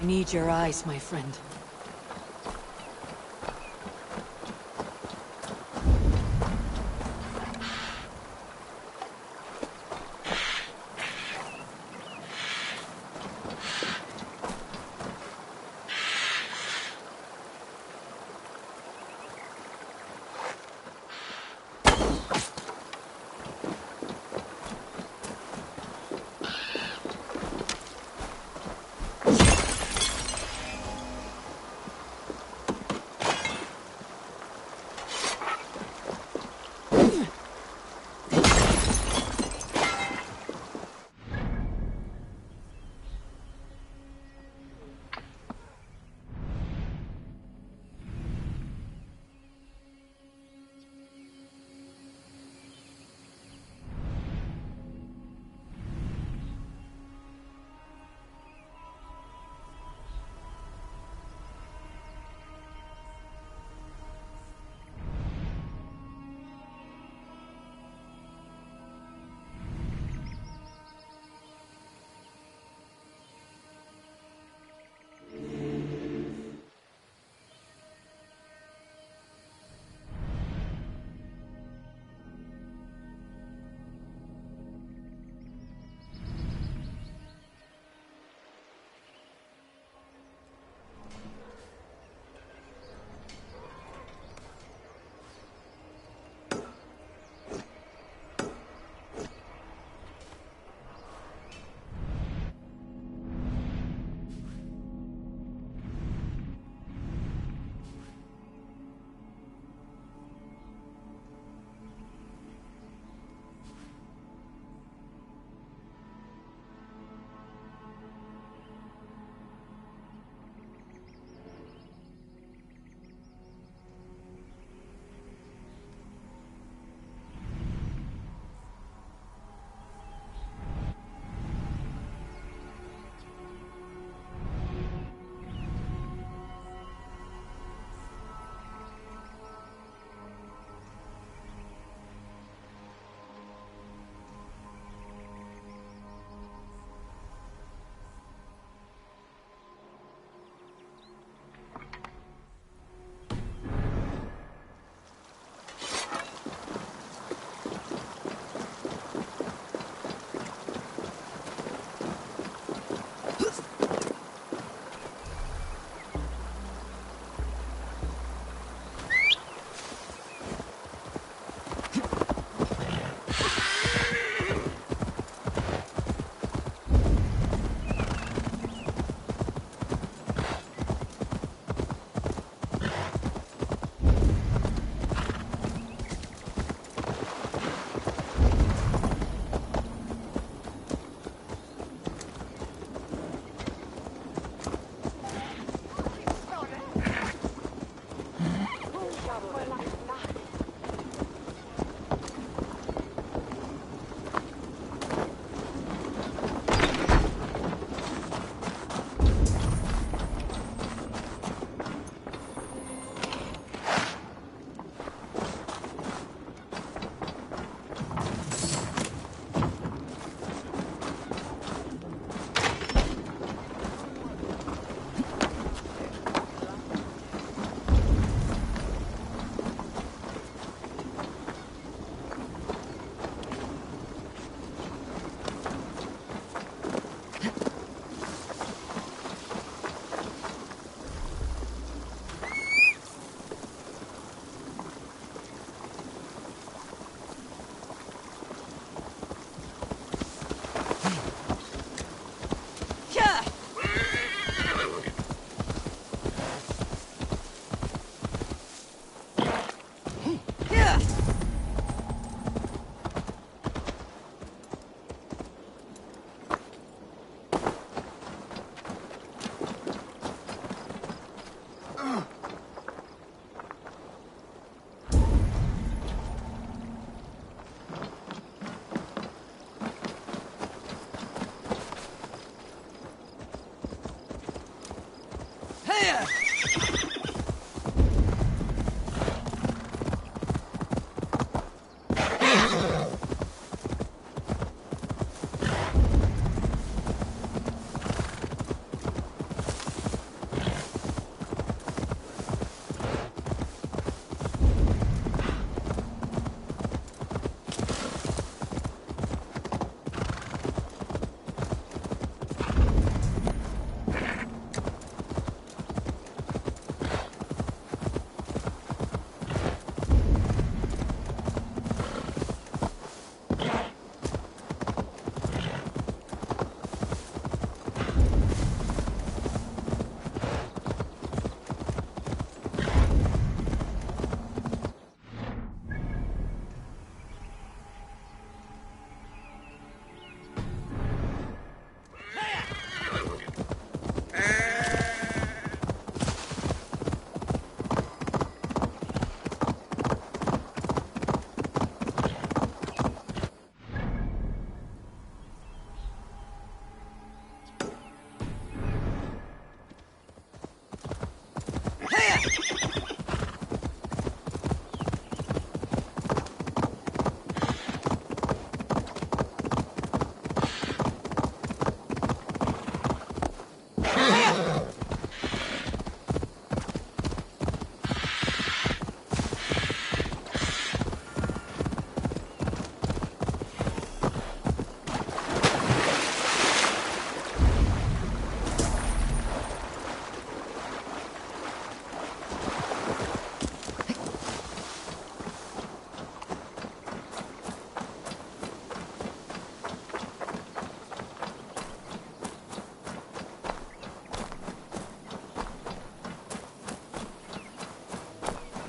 I need your eyes, my friend.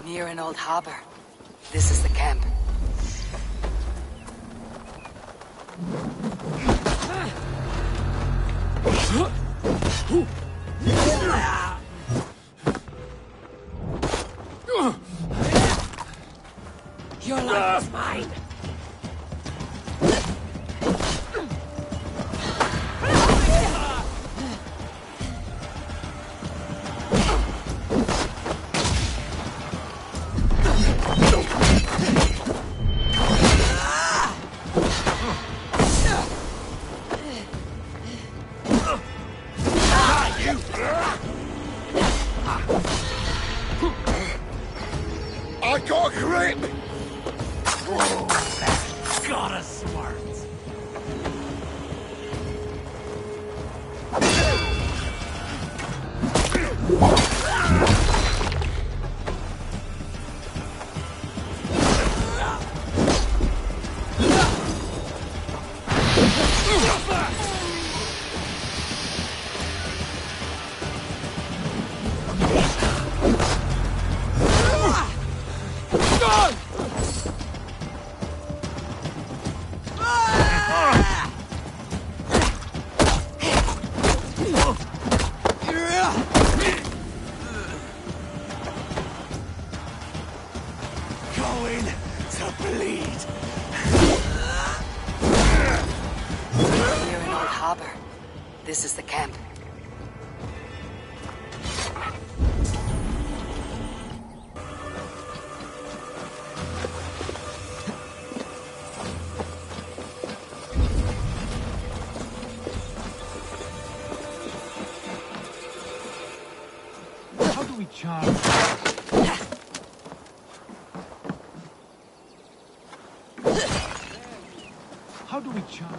Near an old harbor. This is the camp. Your life is mine! I got a grip! Got a smart. Going to bleed. Near an old harbor. This is the camp. How do we charge? How do we charge?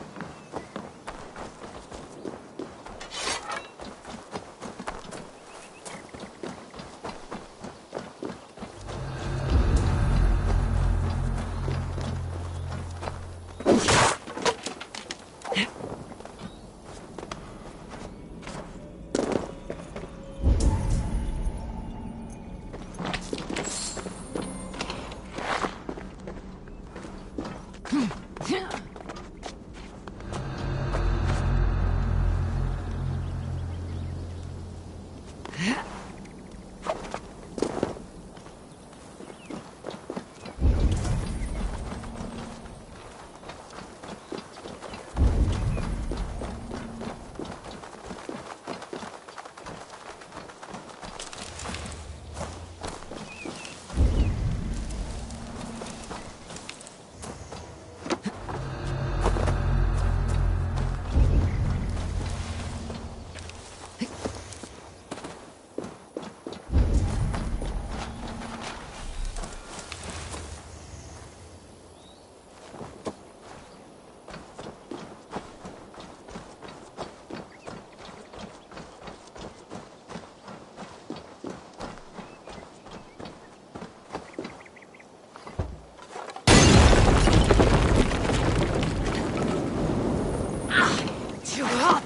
Too hot!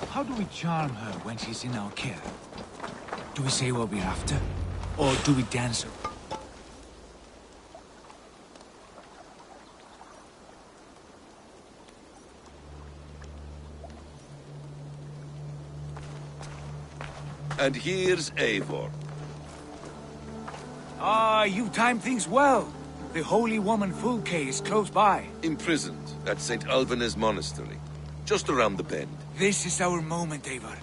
How do we charm her when she's in our care? Do we say what we're after? Or do we dance her? And here's Eivor. Ah, you timed things well. The holy woman Fulke is close by. Imprisoned at St. Alban's monastery. Just around the bend. This is our moment, Eivor.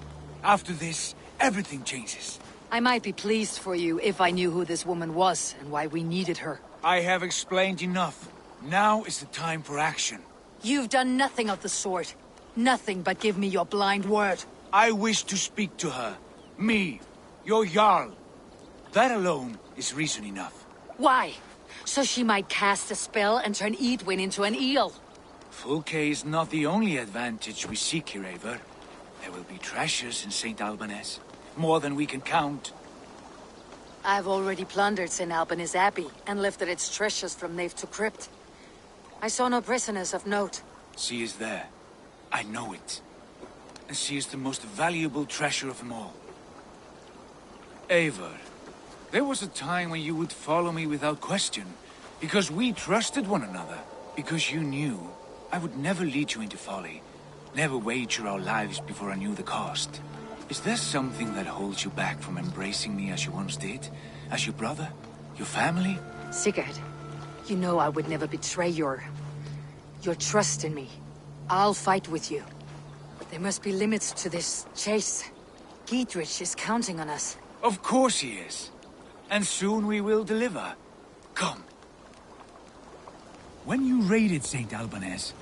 After this, everything changes. I might be pleased for you if I knew who this woman was and why we needed her. I have explained enough. Now is the time for action. You've done nothing of the sort. Nothing but give me your blind word. I wish to speak to her. Me, your Jarl. That alone is reason enough. Why? So she might cast a spell and turn Edwin into an eel. Fulke is not the only advantage we seek here, Eivor. There will be treasures in St. Alban's. More than we can count. I've already plundered St. Alban's Abbey and lifted its treasures from nave to crypt. I saw no prisoners of note. She is there. I know it. And she is the most valuable treasure of them all. Eivor, there was a time when you would follow me without question, because we trusted one another, because you knew I would never lead you into folly, never wager our lives before I knew the cost. Is there something that holds you back from embracing me as you once did? As your brother? Your family? Sigurd, you know I would never betray your trust in me. I'll fight with you. There must be limits to this chase. Giedrich is counting on us. Of course he is. And soon we will deliver. Come. When you raided St. Alban's,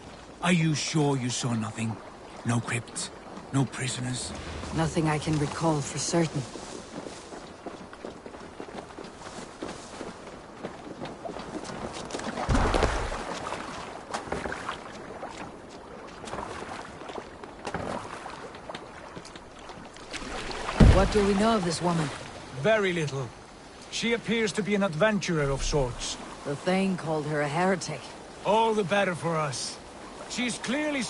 are you sure you saw nothing? No crypt? No prisoners? Nothing I can recall for certain. What do we know of this woman? Very little. She appears to be an adventurer of sorts. The Thane called her a heretic. All the better for us. She's clearly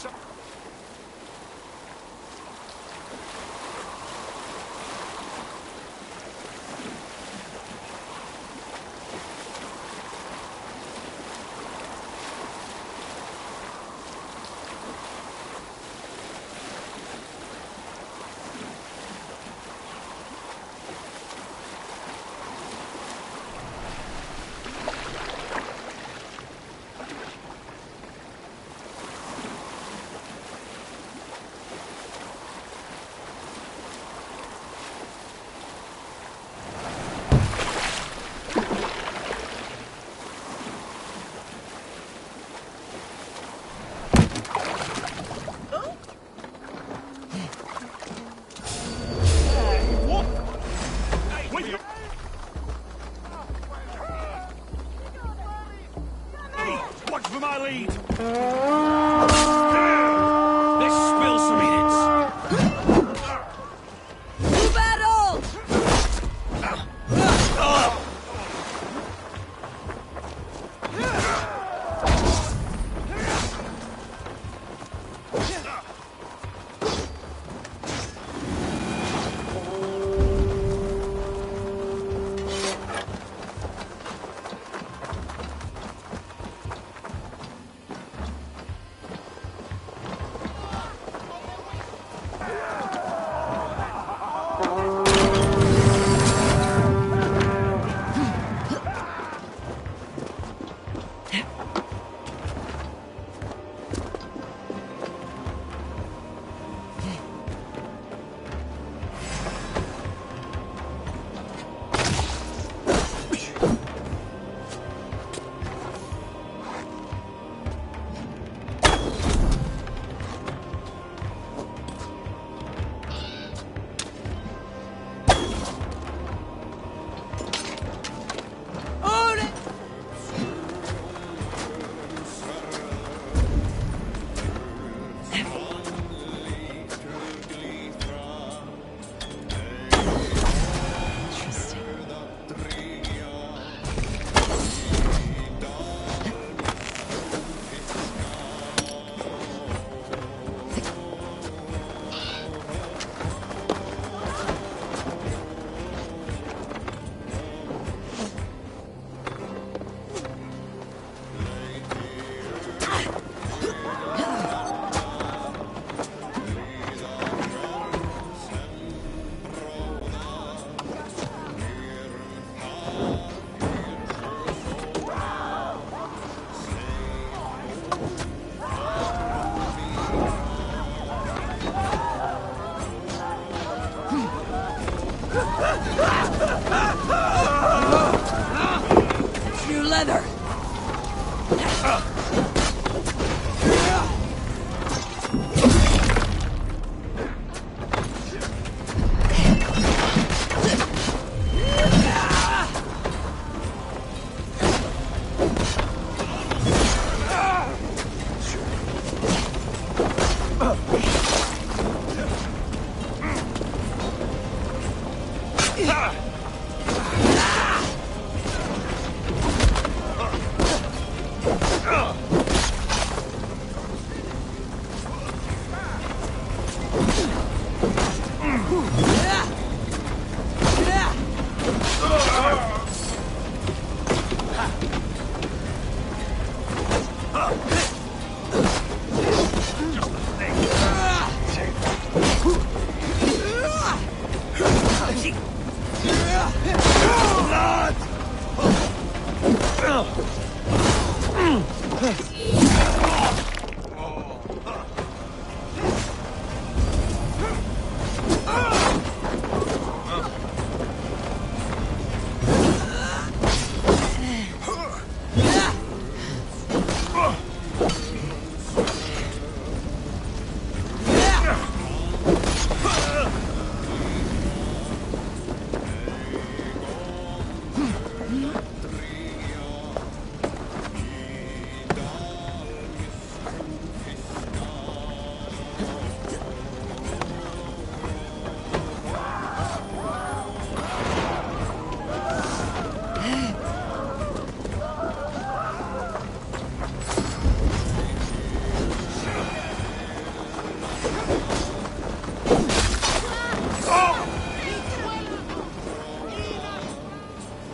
New leather!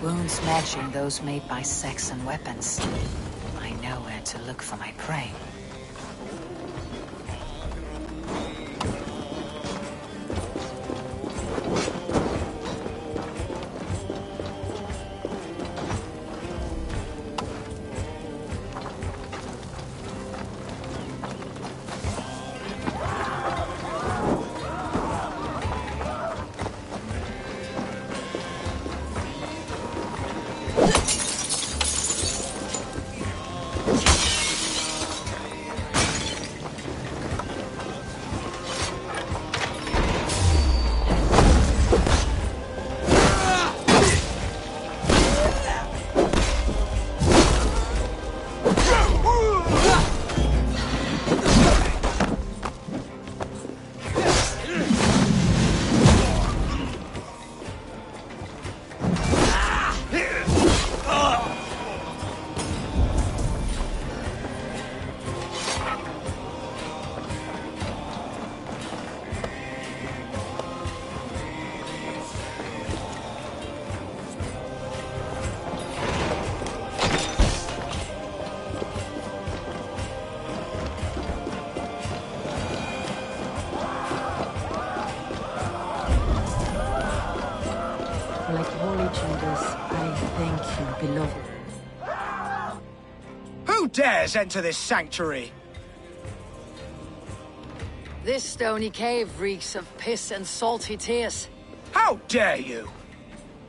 Wounds matching those made by Saxon weapons. I know where to look for my prey. Like holy Judas, I thank you, beloved. Who dares enter this sanctuary? This stony cave reeks of piss and salty tears. How dare you?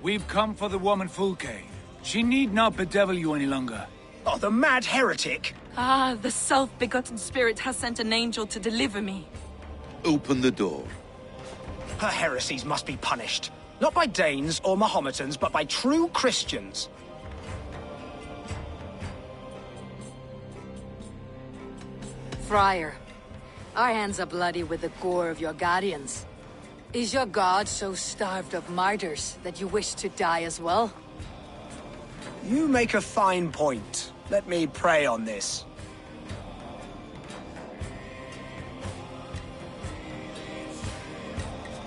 We've come for the woman Fulke. She need not bedevil you any longer. Oh, the mad heretic! Ah, the self-begotten spirit has sent an angel to deliver me. Open the door. Her heresies must be punished. Not by Danes or Mahometans, but by true Christians. Friar, our hands are bloody with the gore of your guardians. Is your god so starved of martyrs that you wish to die as well? You make a fine point. Let me pray on this.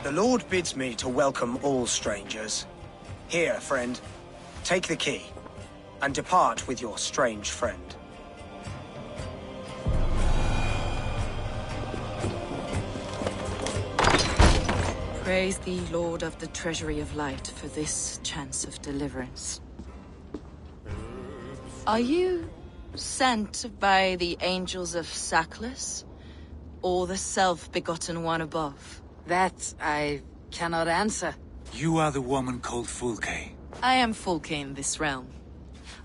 The Lord bids me to welcome all strangers. Here, friend, take the key, and depart with your strange friend. Praise thee, Lord of the Treasury of Light, for this chance of deliverance. Are you sent by the angels of Sackless, or the self-begotten one above? That I cannot answer. You are the woman called Fulke. I am Fulke in this realm.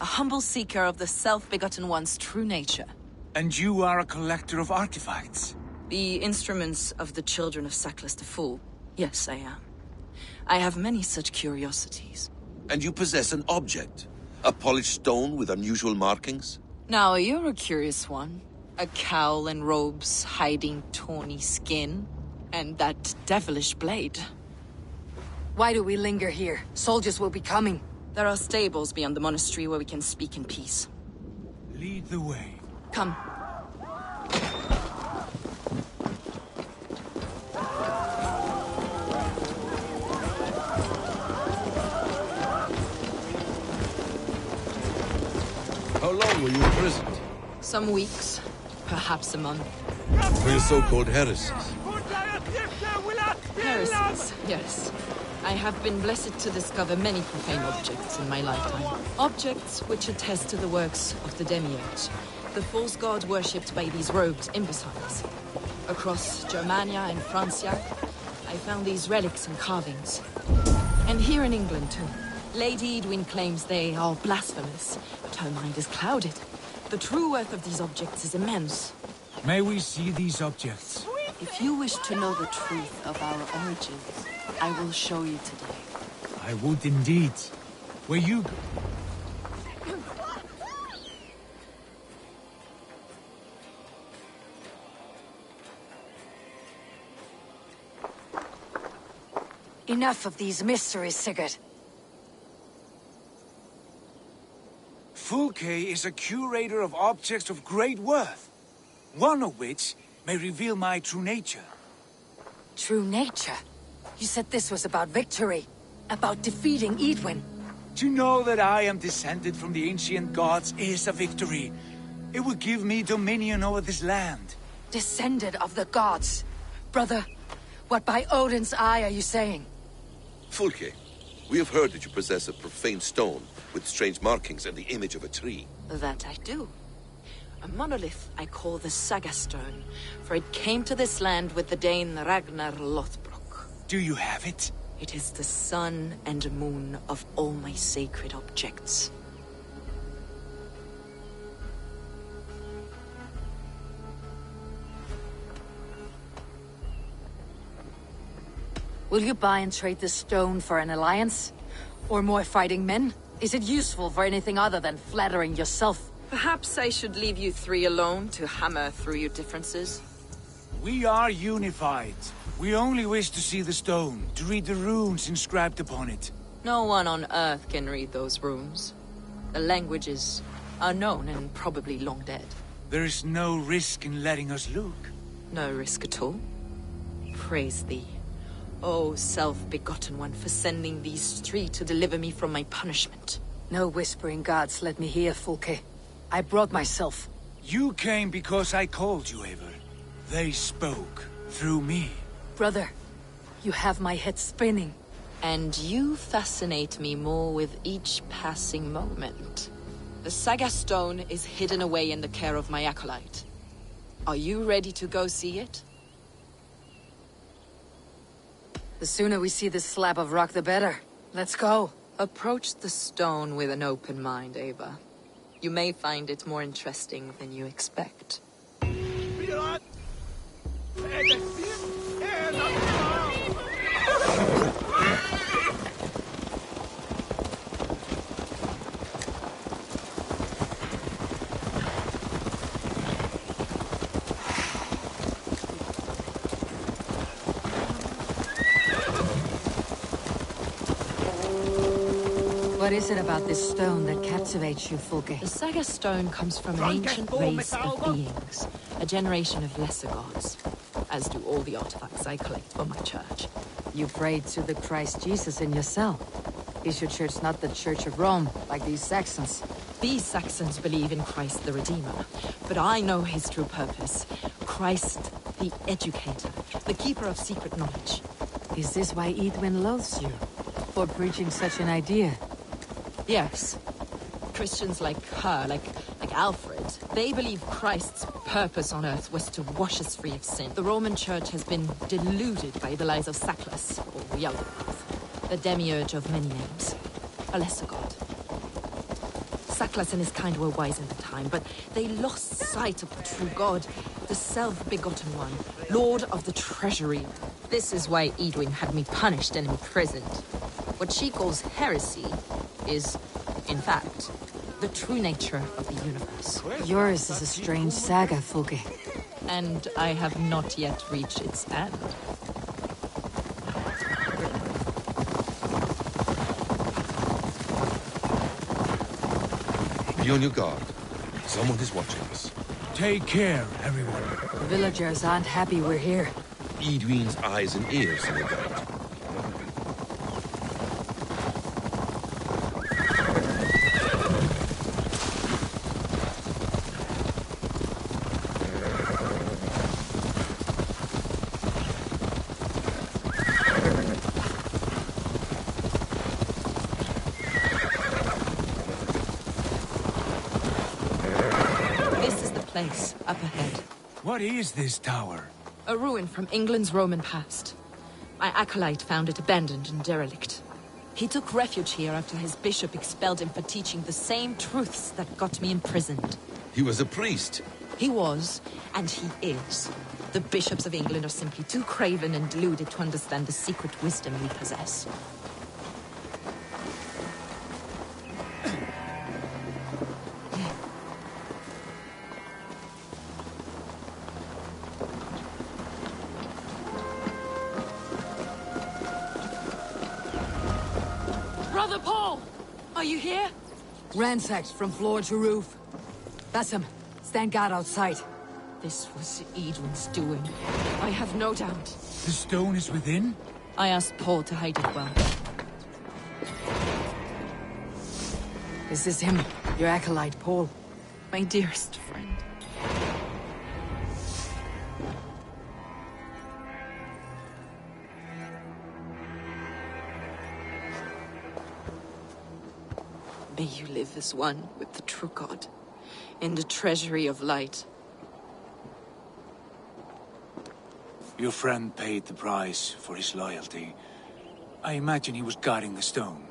A humble seeker of the self-begotten one's true nature. And you are a collector of artifacts. The instruments of the children of Sackless the Fool. Yes, I am. I have many such curiosities. And you possess an object? A polished stone with unusual markings? Now, you're a curious one. A cowl and robes hiding tawny skin. And that devilish blade. Why do we linger here? Soldiers will be coming. There are stables beyond the monastery where we can speak in peace. Lead the way. Come. How long were you imprisoned? Some weeks, perhaps a month. For your so-called heresies? Heresies, yes. I have been blessed to discover many profane objects in my lifetime. Objects which attest to the works of the Demiurge, the false god worshipped by these rogued imbeciles. Across Germania and Francia, I found these relics and carvings. And here in England, too. Lady Edwin claims they are blasphemous, but her mind is clouded. The true worth of these objects is immense. May we see these objects? If you wish to know the truth of our origins, I will show you today. I would indeed. Where you... Enough of these mysteries, Sigurd. Fulke is a curator of objects of great worth. One of which may reveal my true nature. True nature? You said this was about victory. About defeating Edwin. To know that I am descended from the ancient gods is a victory. It will give me dominion over this land. Descended of the gods. Brother, what by Odin's eye are you saying? Fulke, we have heard that you possess a profane stone with strange markings and the image of a tree. That I do. A monolith I call the Saga Stone, for it came to this land with the Dane Ragnar Lothbrok. Do you have it? It is the sun and moon of all my sacred objects. Will you buy and trade this stone for an alliance? Or more fighting men? Is it useful for anything other than flattering yourself? Perhaps I should leave you three alone to hammer through your differences. We are unified. We only wish to see the stone, to read the runes inscribed upon it. No one on Earth can read those runes. The language is unknown and probably long dead. There is no risk in letting us look. No risk at all. Praise thee, O self-begotten one, for sending these three to deliver me from my punishment. No whispering gods let me hear, Fulke. I brought myself. You came because I called you, Eivor. They spoke through me. Brother, you have my head spinning. And you fascinate me more with each passing moment. The Saga Stone is hidden away in the care of my acolyte. Are you ready to go see it? The sooner we see this slab of rock, the better. Let's go. Approach the stone with an open mind, Ava. You may find it more interesting than you expect. What is it about this stone that captivates you, Fulke? The Saga Stone comes from an ancient race of beings, a generation of lesser gods, as do all the artifacts I collect for my church. You prayed to the Christ Jesus in your cell. Is your church not the Church of Rome, like these Saxons? These Saxons believe in Christ the Redeemer, but I know his true purpose. Christ the Educator, the keeper of secret knowledge. Is this why Edwin loathes you? For preaching such an idea? Yes. Christians like her, like Alfred, they believe Christ's purpose on earth was to wash us free of sin. The Roman Church has been deluded by the lies of Sackless, or Yaldabaoth. The demiurge of many names. A lesser god. Saklas and his kind were wise in the time, but they lost sight of the true god, the self-begotten one, lord of the treasury. This is why Edwin had me punished and imprisoned. What she calls heresy is, in fact, the true nature of the universe. Yours is a strange saga, Fulke. And I have not yet reached its end. Be on your guard. Someone is watching us. Take care, everyone. The villagers aren't happy we're here. Edwin's eyes and ears, no doubt. Place, up ahead. What is this tower? A ruin from England's Roman past. My acolyte found it abandoned and derelict. He took refuge here after his bishop expelled him for teaching the same truths that got me imprisoned. He was a priest. He was, and he is. The bishops of England are simply too craven and deluded to understand the secret wisdom we possess. Brother Paul! Are you here? Ransacked from floor to roof. Basim, stand guard outside. This was Edwin's doing. I have no doubt. The stone is within? I asked Paul to hide it well. This is him, your acolyte, Paul. My dearest friend. May you live as one with the true God, in the treasury of light. Your friend paid the price for his loyalty. I imagine he was guarding the stone.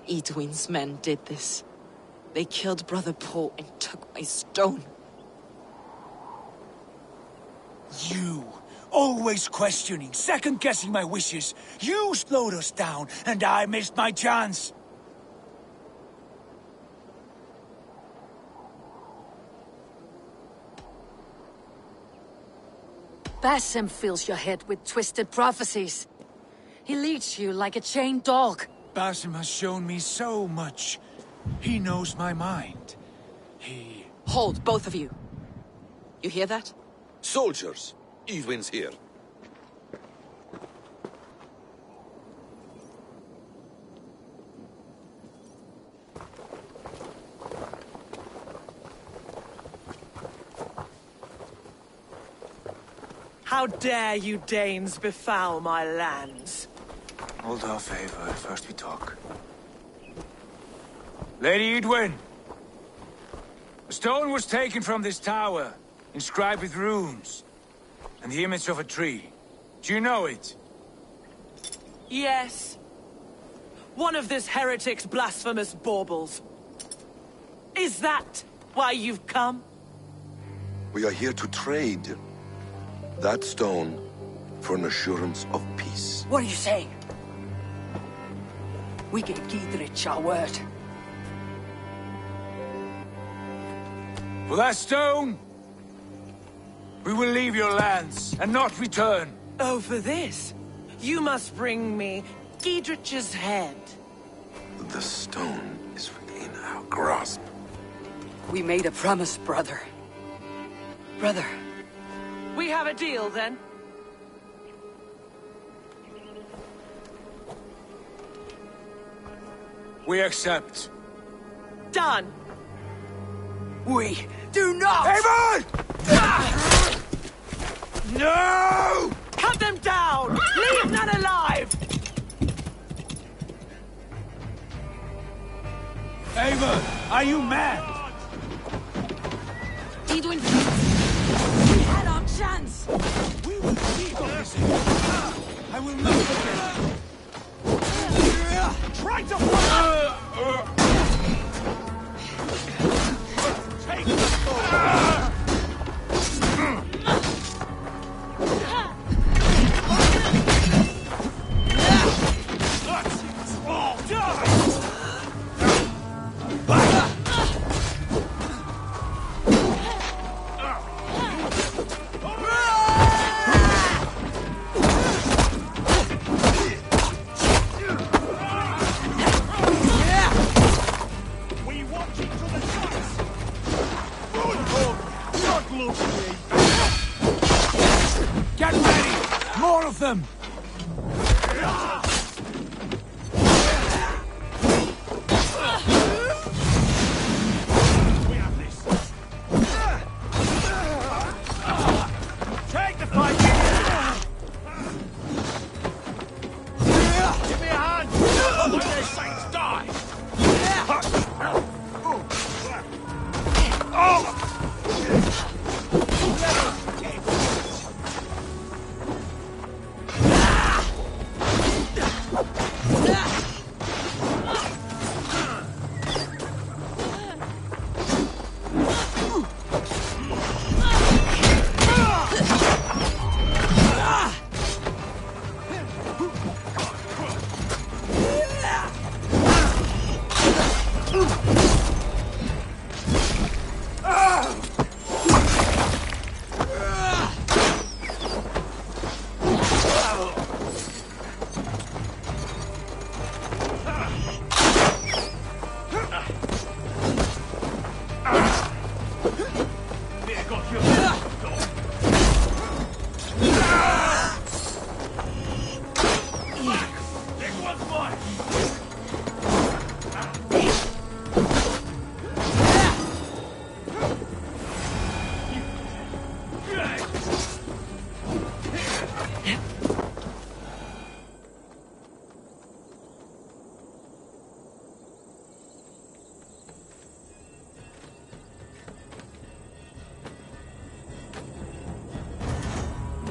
Edwin's men did this. They killed Brother Paul and took my stone. You! Always questioning, second-guessing my wishes. You slowed us down, and I missed my chance. Basim fills your head with twisted prophecies. He leads you like a chained dog. Basim has shown me so much. He knows my mind. He... Hold, both of you. You hear that? Soldiers! Edwin's here. How dare you Danes befoul my lands? Hold off, Ava. First we talk. Lady Edwin! A stone was taken from this tower, inscribed with runes, and the image of a tree. Do you know it? Yes. One of this heretic's blasphemous baubles. Is that why you've come? We are here to trade that stone for an assurance of peace. What are you saying? We gave Giedrich our word. For that stone, we will leave your lands and not return. Oh, for this, you must bring me Giedrich's head. The stone is within our grasp. We made a promise, brother. Brother. We have a deal, then? We accept. Done. We do not! Avon! No! Cut them down! Leave none alive! Ava, are you mad? Edwin, We had our chance! We will keep on this. I will not forget. Right up! Take the sword! Get ready! More of them! We have this. Take the fight! Give me a hand! Let these saints die!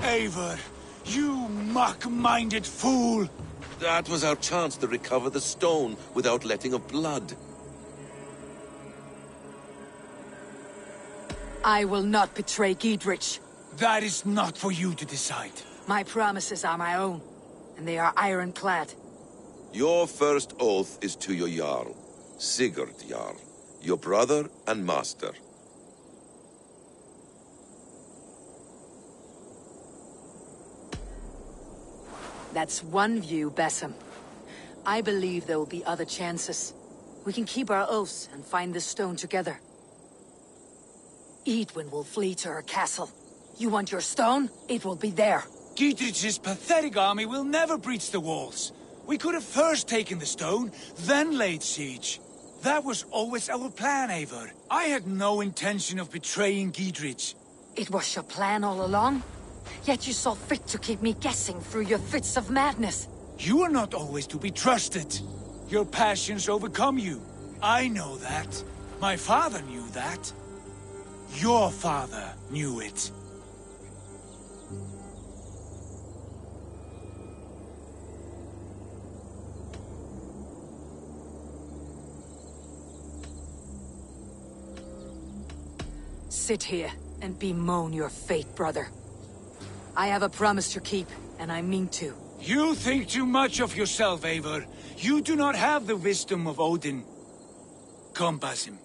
Eivor, you muck-minded fool! That was our chance to recover the stone without letting of blood. I will not betray Giedrich. That is not for you to decide. My promises are my own, and they are ironclad. Your first oath is to your Jarl, Sigurd Jarl, your brother and master. That's one view, Basim. I believe there will be other chances. We can keep our oaths and find this stone together. Edwin will flee to her castle. You want your stone? It will be there. Giedrich's pathetic army will never breach the walls. We could have first taken the stone, then laid siege. That was always our plan, Eivor. I had no intention of betraying Giedrich. It was your plan all along? Yet you saw fit to keep me guessing through your fits of madness. You are not always to be trusted. Your passions overcome you. I know that. My father knew that. Your father knew it. Sit here and bemoan your fate, brother. I have a promise to keep, and I mean to. You think too much of yourself, Eivor. You do not have the wisdom of Odin. Come, Basim.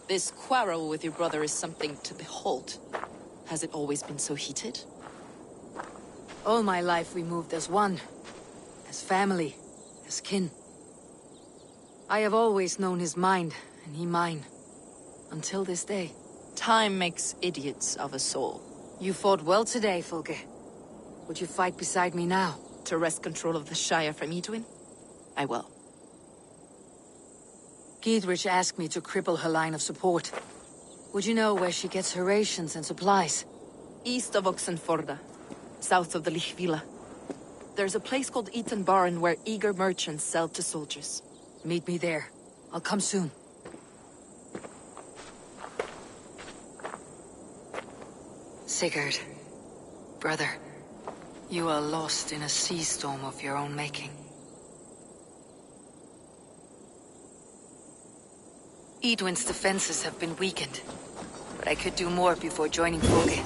This quarrel with your brother is something to behold. Has it always been so heated? All my life we moved as one. As family. As kin. I have always known his mind, and he mine. Until this day. Time makes idiots of us all. You fought well today, Fulke. Would you fight beside me now? To wrest control of the Shire from Edwin? I will. Giedrich asked me to cripple her line of support. Would you know where she gets her rations and supplies? East of Oxenforda, south of the Lichvila. There's a place called Eaton Barn where eager merchants sell to soldiers. Meet me there. I'll come soon. Sigurd. Brother. You are lost in a sea storm of your own making. Edwin's defenses have been weakened, but I could do more before joining Fulke.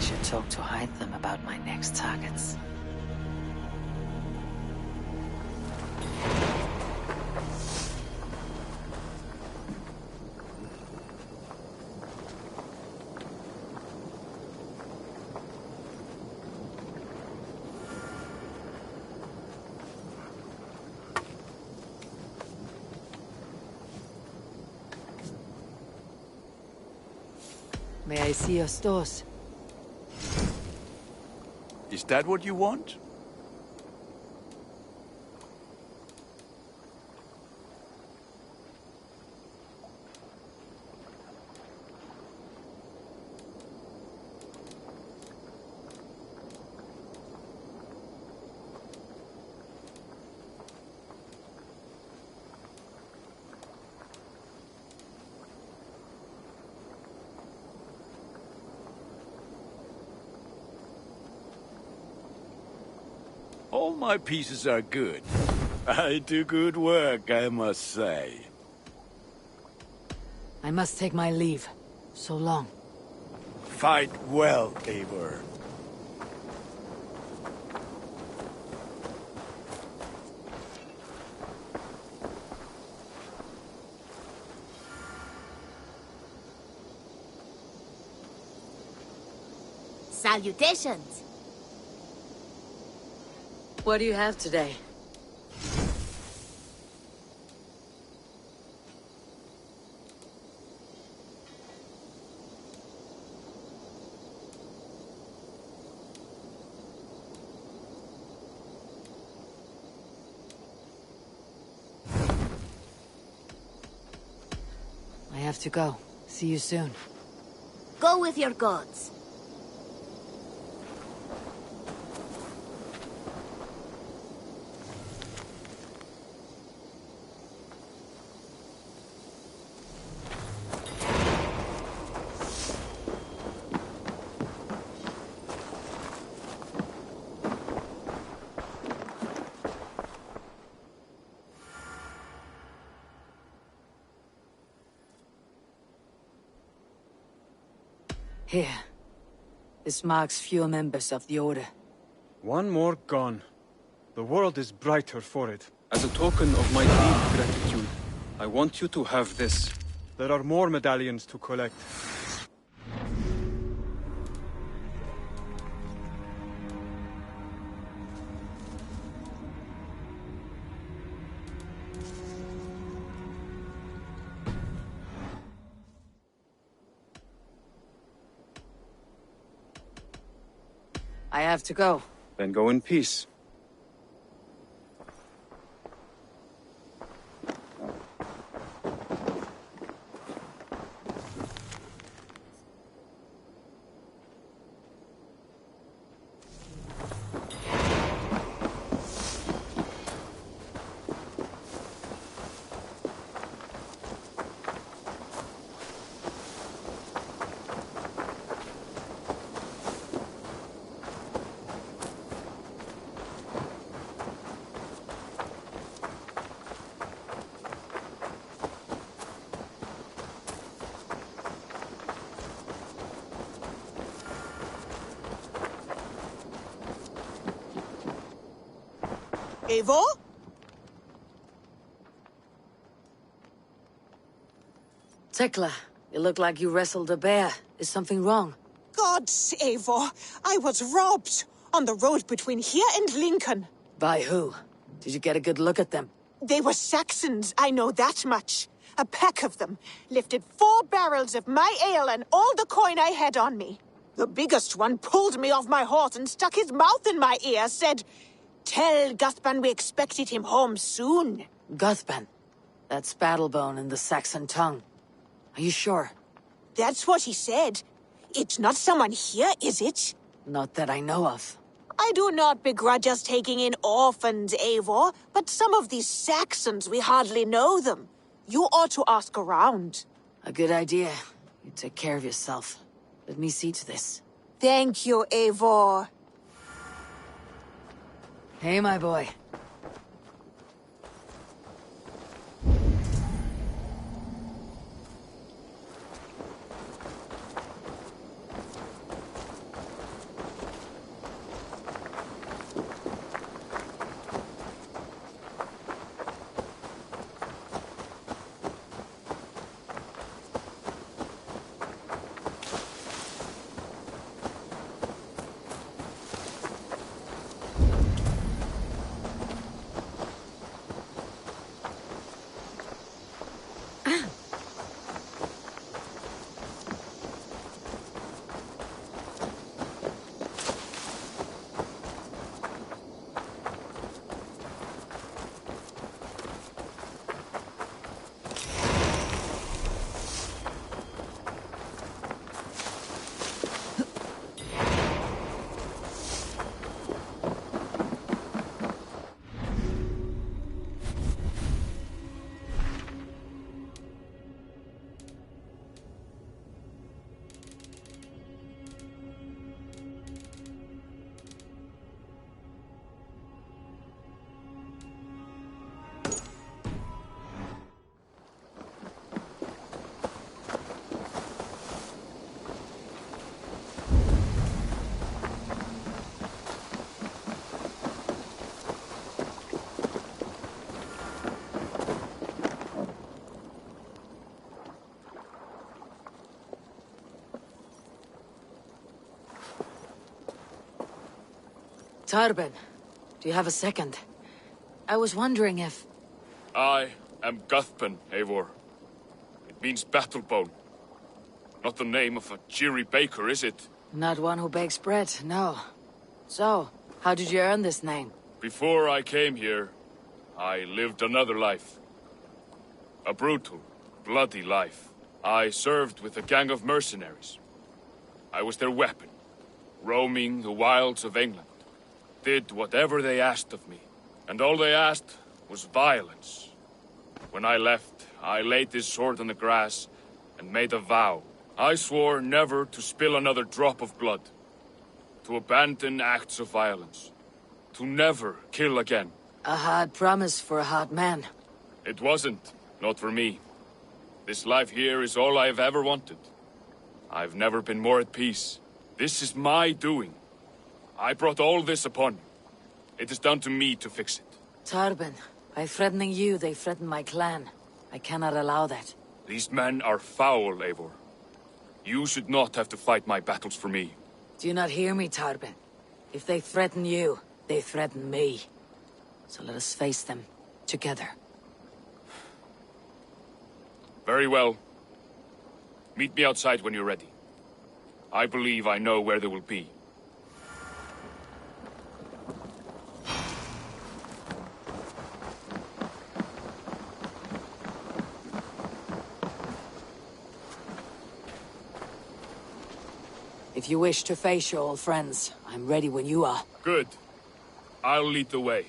should talk to Hytham about my next targets. May I see your stores? Is that what you want? All my pieces are good. I do good work, I must say. I must take my leave. So long. Fight well, Eivor. Salutations! What do you have today? I have to go. See you soon. Go with your gods. Here. This marks fewer members of the Order. One more gone. The world is brighter for it. As a token of my deep gratitude, I want you to have this. There are more medallions to collect. I have to go. Then go in peace. Eivor? Tekla, you look like you wrestled a bear. Is something wrong? Gods, Eivor, I was robbed on the road between here and Lincoln. By who? Did you get a good look at them? They were Saxons, I know that much. A pack of them lifted 4 barrels of my ale and all the coin I had on me. The biggest one pulled me off my horse and stuck his mouth in my ear, said, "Tell Guthban we expected him home soon." Guthban. That's Battlebone in the Saxon tongue. Are you sure? That's what he said. It's not someone here, is it? Not that I know of. I do not begrudge us taking in orphans, Eivor, but some of these Saxons, we hardly know them. You ought to ask around. A good idea. You take care of yourself. Let me see to this. Thank you, Eivor. Hey, my boy. Tarben, do you have a second? I was wondering if... I am Guthpen, Eivor. It means battlebone. Not the name of a cheery baker, is it? Not one who bakes bread, no. So, how did you earn this name? Before I came here, I lived another life. A brutal, bloody life. I served with a gang of mercenaries. I was their weapon, roaming the wilds of England. Did whatever they asked of me. And all they asked was violence. When I left, I laid this sword on the grass and made a vow. I swore never to spill another drop of blood. To abandon acts of violence. To never kill again. A hard promise for a hard man. It wasn't. Not for me. This life here is all I have ever wanted. I've never been more at peace. This is my doing. I brought all this upon you. It is down to me to fix it. Tarben, by threatening you, they threaten my clan. I cannot allow that. These men are foul, Eivor. You should not have to fight my battles for me. Do you not hear me, Tarben? If they threaten you, they threaten me. So let us face them, together. Very well. Meet me outside when you're ready. I believe I know where they will be. If you wish to face your old friends, I'm ready when you are. Good. I'll lead the way.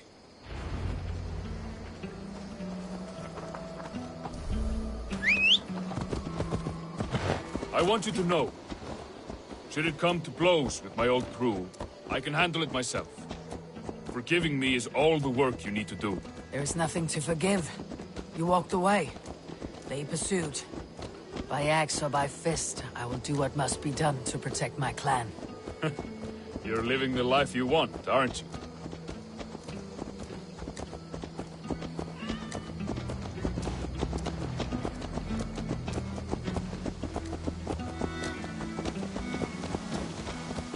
I want you to know, should it come to blows with my old crew, I can handle it myself. Forgiving me is all the work you need to do. There is nothing to forgive. You walked away. They pursued. By axe or by fist, I will do what must be done to protect my clan. You're living the life you want, aren't you?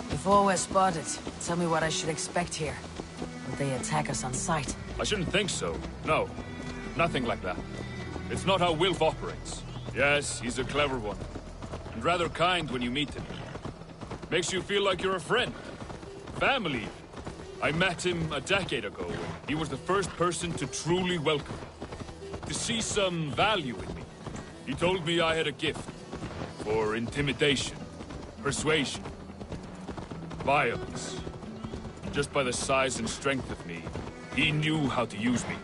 Before we're spotted, tell me what I should expect here. Will they attack us on sight? I shouldn't think so. No. Nothing like that. It's not how Wilf operates. Yes, he's a clever one. And rather kind when you meet him. Makes you feel like you're a friend. Family. I met him a decade ago. He was the first person to truly welcome me. To see some value in me. He told me I had a gift. For intimidation. Persuasion. Violence. Just by the size and strength of me, he knew how to use me.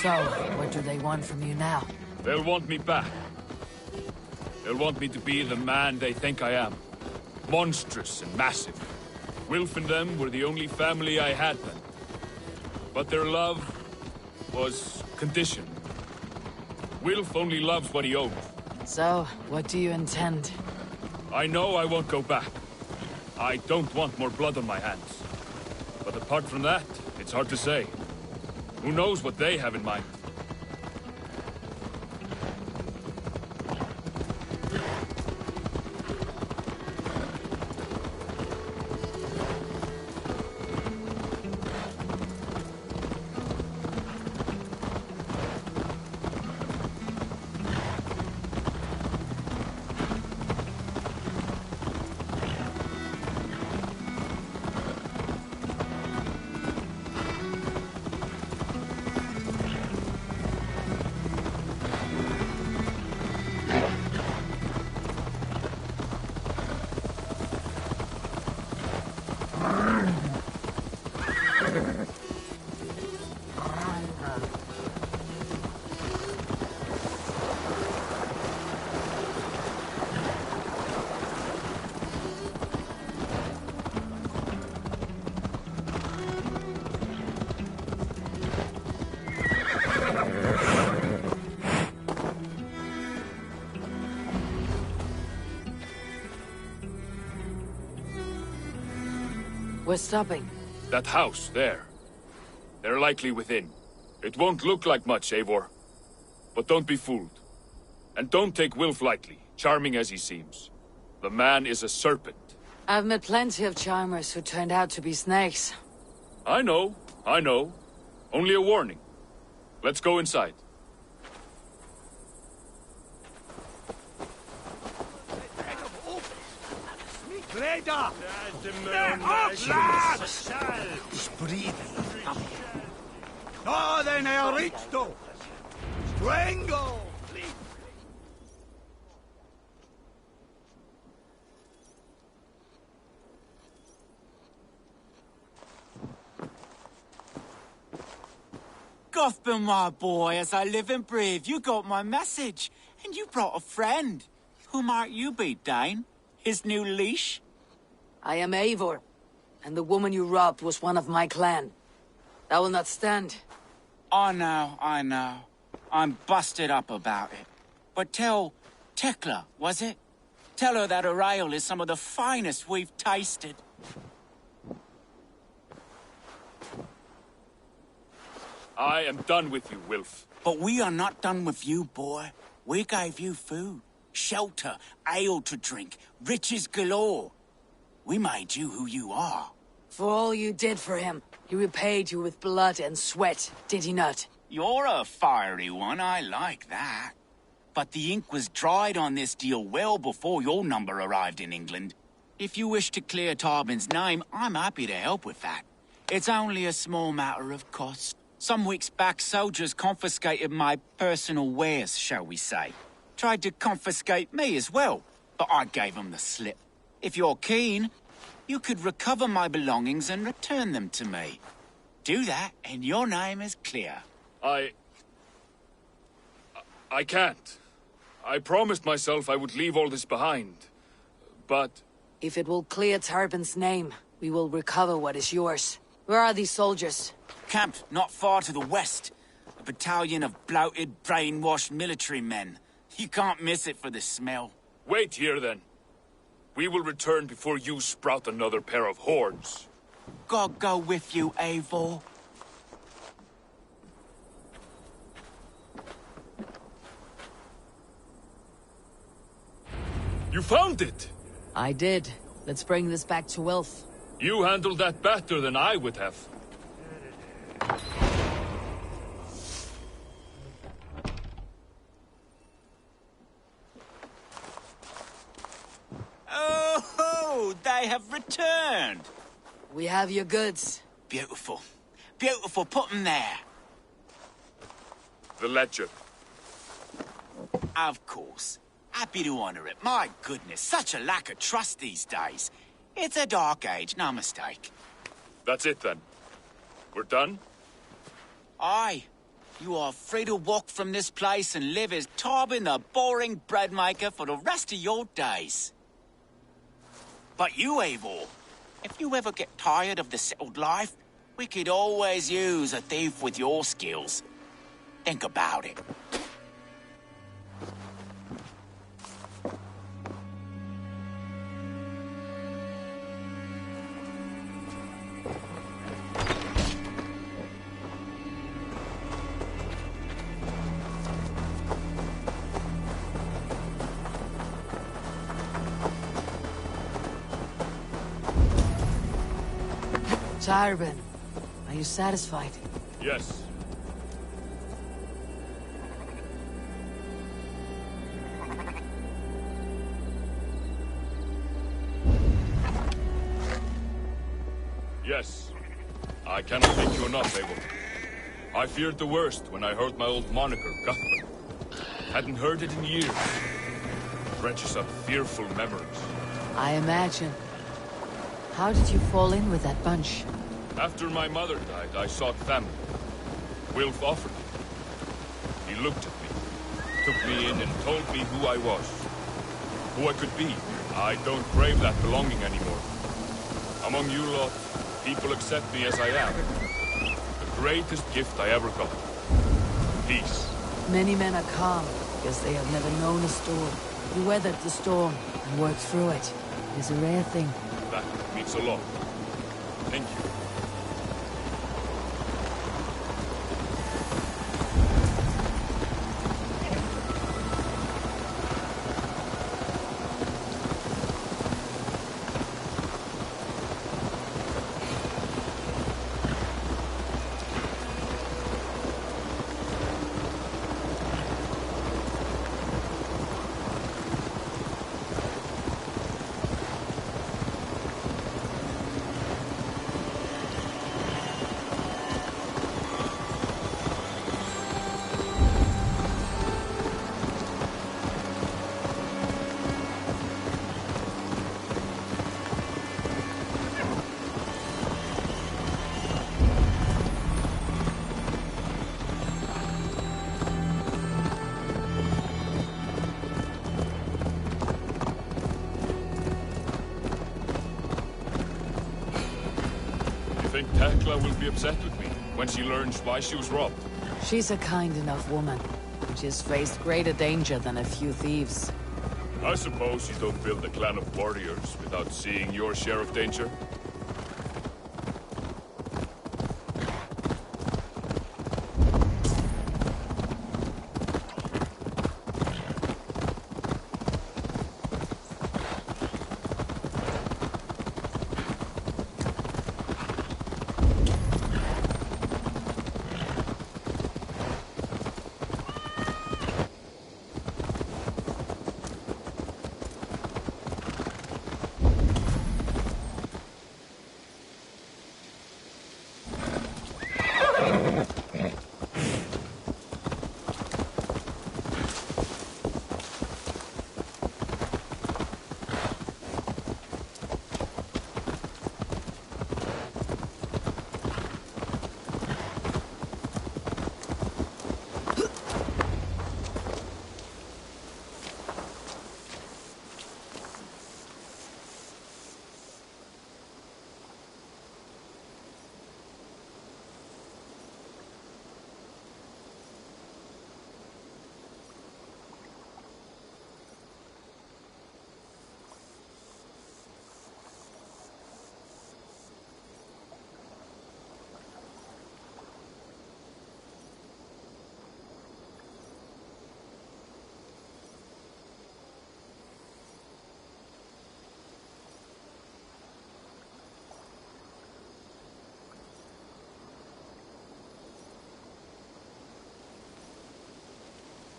So, what do they want from you now? They'll want me back. They'll want me to be the man they think I am. Monstrous and massive. Wilf and them were the only family I had then. But their love was conditioned. Wilf only loves what he owns. So, what do you intend? I know I won't go back. I don't want more blood on my hands. But apart from that, it's hard to say. Who knows what they have in mind? We're stopping. That house, there. They're likely within. It won't look like much, Eivor. But don't be fooled. And don't take Wilf lightly, charming as he seems. The man is a serpent. I've met plenty of charmers who turned out to be snakes. I know. Only a warning. Let's go inside. Northern Euristo! Strangle! Gothbin, my boy, as I live and breathe, you got my message. And you brought a friend. Who might you be, Dane? His new leash? I am Eivor, and the woman you robbed was one of my clan. That will not stand. I know. I'm busted up about it. But tell Tekla, was it? Tell her that her ale is some of the finest we've tasted. I am done with you, Wilf. But we are not done with you, boy. We gave you food, shelter, ale to drink, riches galore. We made you who you are. For all you did for him, he repaid you with blood and sweat, did he not? You're a fiery one, I like that. But the ink was dried on this deal well before your number arrived in England. If you wish to clear Tarbin's name, I'm happy to help with that. It's only a small matter of cost. Some weeks back, soldiers confiscated my personal wares, shall we say. Tried to confiscate me as well, but I gave them the slip. If you're keen, you could recover my belongings and return them to me. Do that, and your name is clear. I can't. I promised myself I would leave all this behind. But... If it will clear Tarbin's name, we will recover what is yours. Where are these soldiers? Camped not far to the west. A battalion of bloated, brainwashed military men. You can't miss it for the smell. Wait here, then. We will return before you sprout another pair of horns. God go with you, Eivor. You found it! I did. Let's bring this back to Wilf. You handled that better than I would have. Oh, they have returned. We have your goods. Beautiful. Beautiful, put them there. The ledger. Of course. Happy to honor it. My goodness, such a lack of trust these days. It's a dark age, no mistake. That's it, then. We're done? Aye. You are free to walk from this place and live as Tarbin the boring bread maker for the rest of your days. But you, Eivor, if you ever get tired of the settled life, we could always use a thief with your skills. Think about it. Tarbin, are you satisfied? Yes. Yes. I cannot thank you enough, Eivor. I feared the worst when I heard my old moniker, Guthman. Hadn't heard it in years. It dredges up fearful memories. I imagine. How did you fall in with that bunch? After my mother died, I sought family. Wilf offered it. He looked at me, took me in and told me who I was. Who I could be. I don't crave that belonging anymore. Among you lot, people accept me as I am. The greatest gift I ever got. Peace. Many men are calm because they have never known a storm. You weathered the storm and worked through it. It is a rare thing. That means a lot. Thank you. Think Tekla will be upset with me when she learns why she was robbed? She's a kind enough woman. She has faced greater danger than a few thieves. I suppose you don't build a clan of warriors without seeing your share of danger?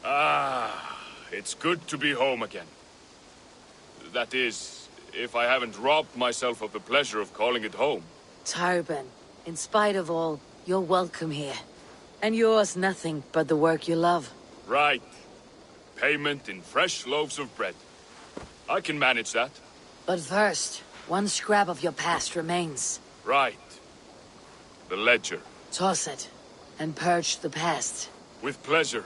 Ah, it's good to be home again. That is, if I haven't robbed myself of the pleasure of calling it home. Tarban, in spite of all, you're welcome here. And yours nothing but the work you love. Right. Payment in fresh loaves of bread. I can manage that. But first, one scrap of your past remains. Right. The ledger. Toss it, and purge the past. With pleasure.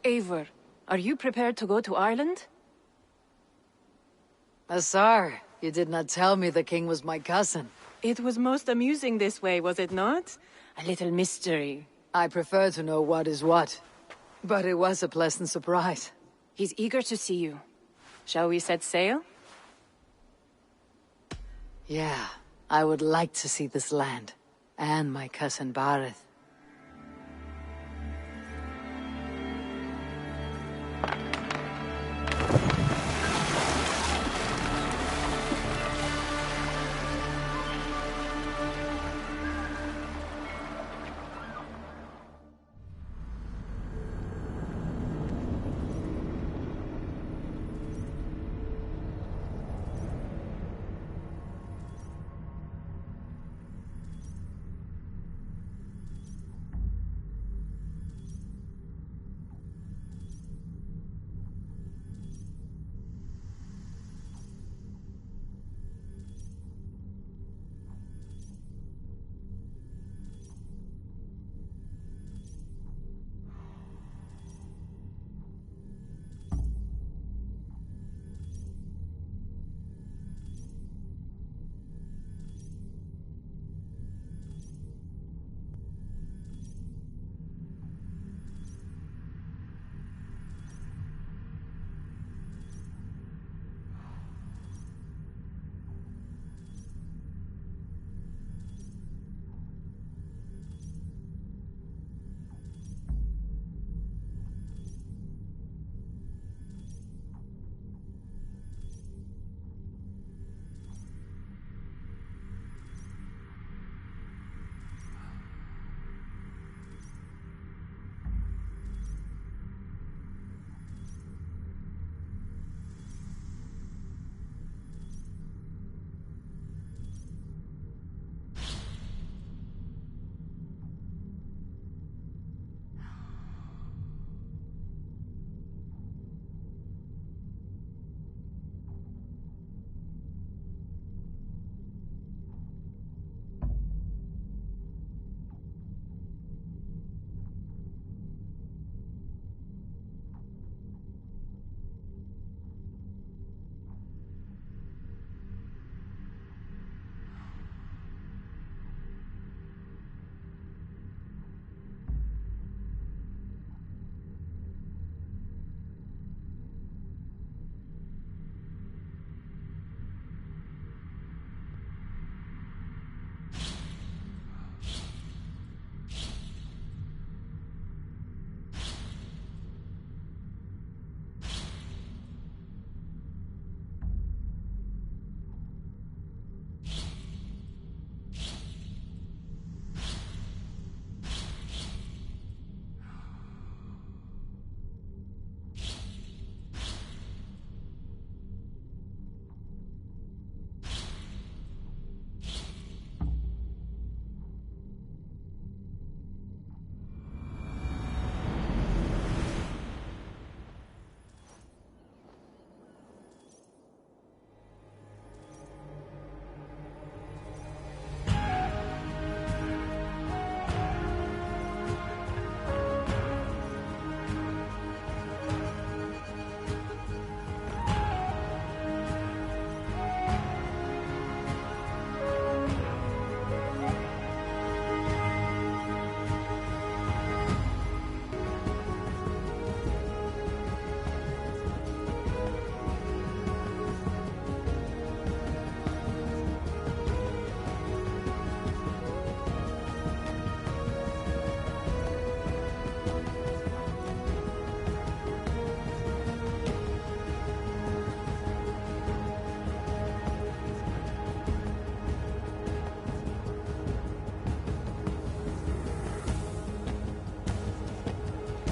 Eivor, are you prepared to go to Ireland? Asar, you did not tell me the king was my cousin. It was most amusing this way, was it not? A little mystery. I prefer to know what is what. But it was a pleasant surprise. He's eager to see you. Shall we set sail? Yeah, I would like to see this land. And my cousin Bareth.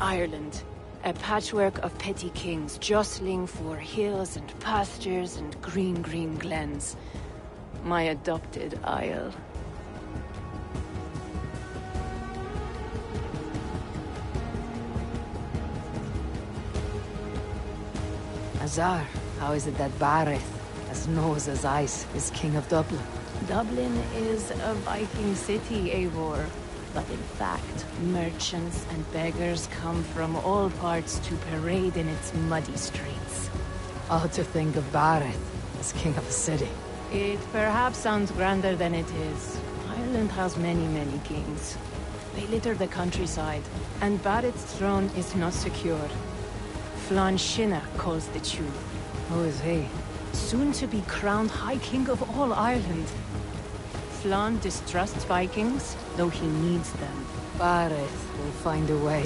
Ireland, a patchwork of petty kings jostling for hills and pastures and green, green glens. My adopted isle. Azar, how is it that Bareth, as nose as ice, is king of Dublin? Dublin is a Viking city, Eivor. But in fact, merchants and beggars come from all parts to parade in its muddy streets. Oh, to think of Bareth as king of a city. It perhaps sounds grander than it is. Ireland has many, many kings. They litter the countryside, and Bareth's throne is not secure. Flann Sinna calls the tune. Who is he? Soon to be crowned High King of all Ireland. Flann distrusts Vikings, though he needs them. Bareth will find a way.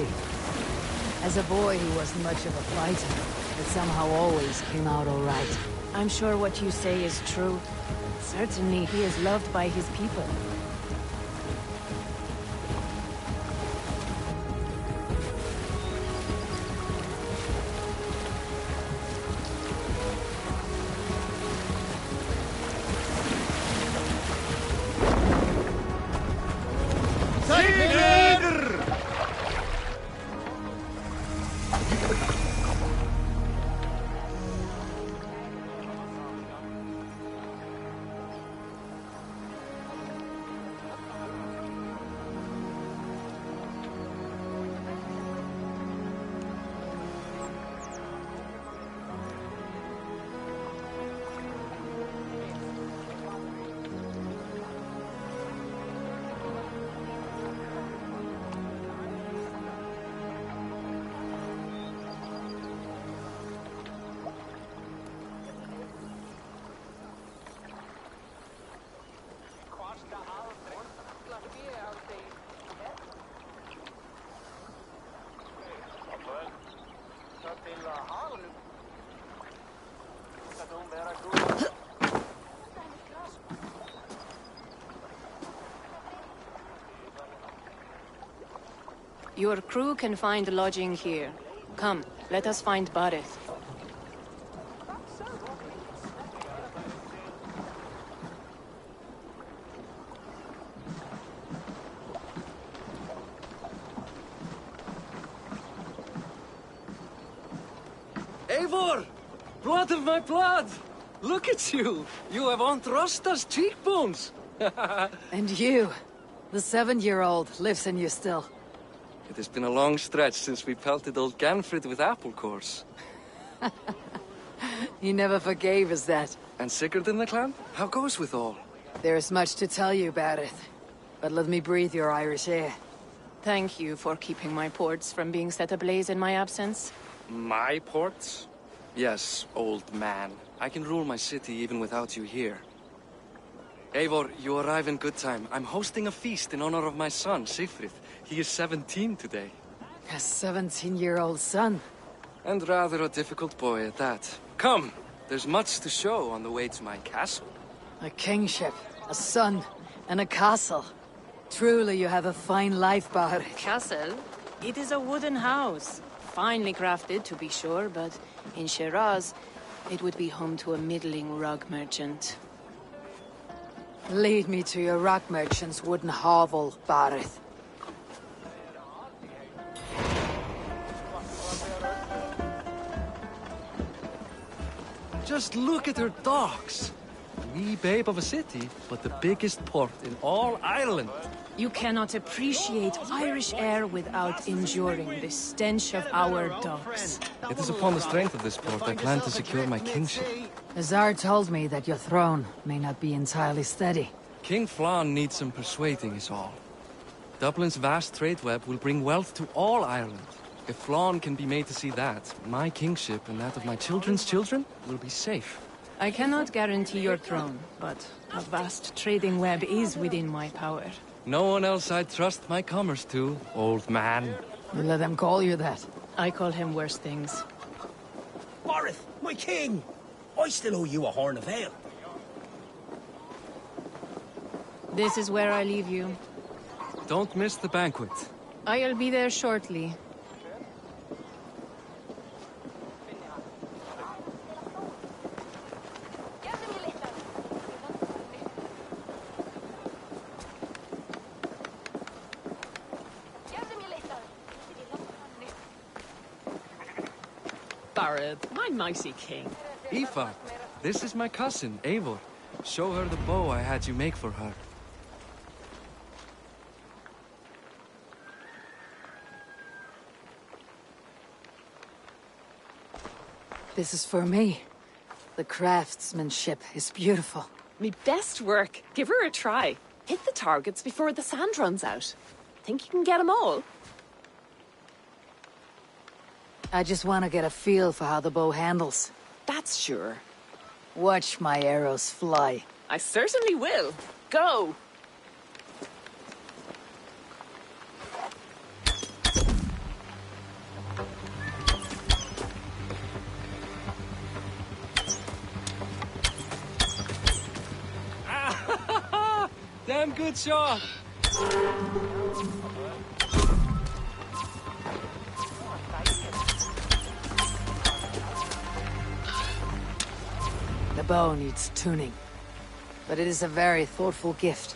As a boy, he wasn't much of a fighter, but somehow always came out all right. I'm sure what you say is true. Certainly, he is loved by his people. Your crew can find lodging here. Come, let us find Bareth. Eivor! Blood of my blood! Look at you! You have Aunt Rosta's cheekbones! And you, the 7-year-old, lives in you still. It has been a long stretch since we pelted old Ganfrid with apple cores. He never forgave us that. And Sigurd in the clan? How goes with all? There is much to tell you, Bareth. But let me breathe your Irish air. Thank you for keeping my ports from being set ablaze in my absence. My ports? Yes, old man. I can rule my city even without you here. Eivor, you arrive in good time. I'm hosting a feast in honor of my son, Sigfrid. He is 17 today. A 17-year-old son? And rather a difficult boy at that. Come, there's much to show on the way to my castle. A kingship, a son, and a castle. Truly you have a fine life, Bareth. Castle? It is a wooden house. Finely crafted, to be sure, but in Shiraz, it would be home to a middling rug merchant. Lead me to your rock merchant's wooden hovel, Bareth. Just look at her docks. Wee babe of a city, but the biggest port in all Ireland. You cannot appreciate Irish air without enduring the stench of our docks. It is upon the strength of this port I plan to secure my kingship. Azar told me that your throne may not be entirely steady. King Flann needs some persuading is all. Dublin's vast trade web will bring wealth to all Ireland. If Flann can be made to see that, my kingship and that of my children's children will be safe. I cannot guarantee your throne, but a vast trading web is within my power. No one else I'd trust my commerce to, old man. You let them call you that. I call him worse things. Bareth, my king! I still owe you a horn of ale. This is where I leave you. Don't miss the banquet. I'll be there shortly. Bareth, my micey king. Aoife, this is my cousin, Eivor. Show her the bow I had you make for her. This is for me. The craftsmanship is beautiful. Me best work. Give her a try. Hit the targets before the sand runs out. Think you can get them all? I just want to get a feel for how the bow handles. That's sure. Watch my arrows fly. I certainly will. Go! Damn good shot! The bow needs tuning, but it is a very thoughtful gift.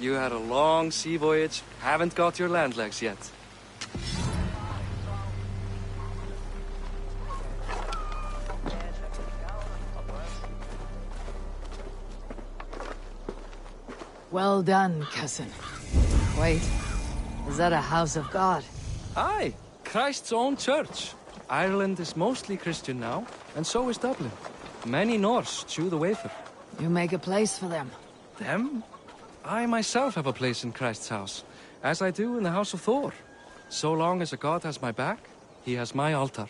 You had a long sea voyage, haven't got your land legs yet. Well done, cousin. Wait, is that a house of God? Aye, Christ's own church. Ireland is mostly Christian now, and so is Dublin. Many Norse chew the wafer. You make a place for them. Them? I myself have a place in Christ's house, as I do in the House of Thor. So long as a god has my back, he has my altar.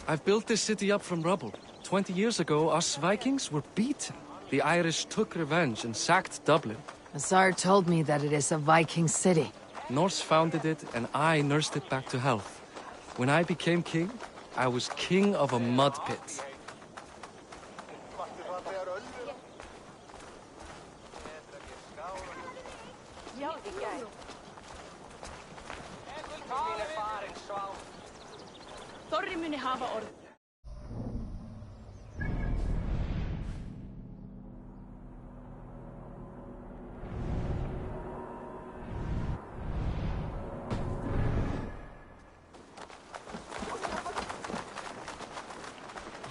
I've built this city up from rubble. 20 years ago, us Vikings were beaten. The Irish took revenge and sacked Dublin. Azar told me that it is a Viking city. Norse founded it, and I nursed it back to health. When I became king, I was king of a mud pit.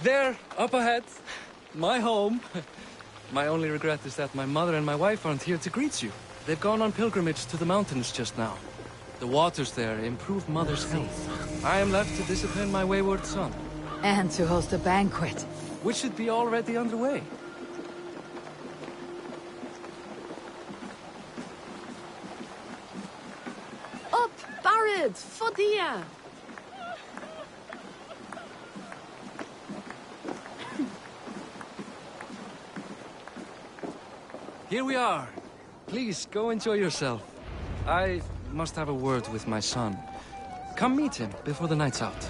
There, up ahead. My home. My only regret is that my mother and my wife aren't here to greet you. They've gone on pilgrimage to the mountains just now. The waters there improve Mother's health. I am left to discipline my wayward son. And to host a banquet. Which should be already underway. Up, Barad, Fodia. Here we are. Please, go enjoy yourself. I must have a word with my son. Come meet him before the night's out.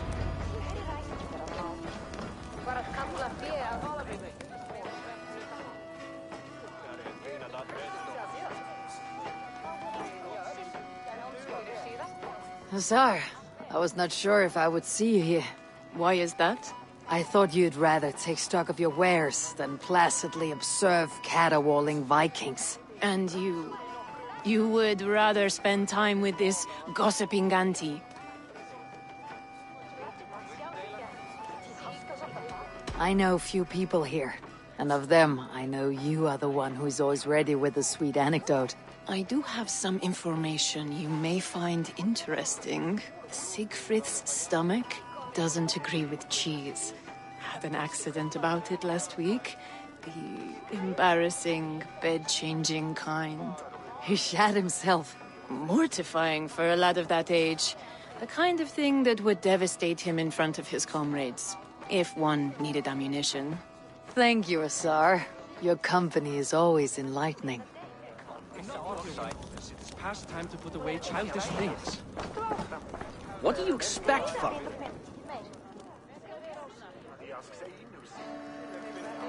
Azar, I was not sure if I would see you here. Why is that? I thought you'd rather take stock of your wares than placidly observe caterwauling Vikings. And you would rather spend time with this gossiping auntie? I know few people here, and of them, I know you are the one who is always ready with a sweet anecdote. I do have some information you may find interesting. Siegfried's stomach doesn't agree with cheese. Had an accident about it last week. The embarrassing, bed-changing kind. He shat himself. Mortifying for a lad of that age. The kind of thing that would devastate him in front of his comrades, if one needed ammunition. Thank you, Azar. Your company is always enlightening. It's past time to put away childish things. What do you expect from me?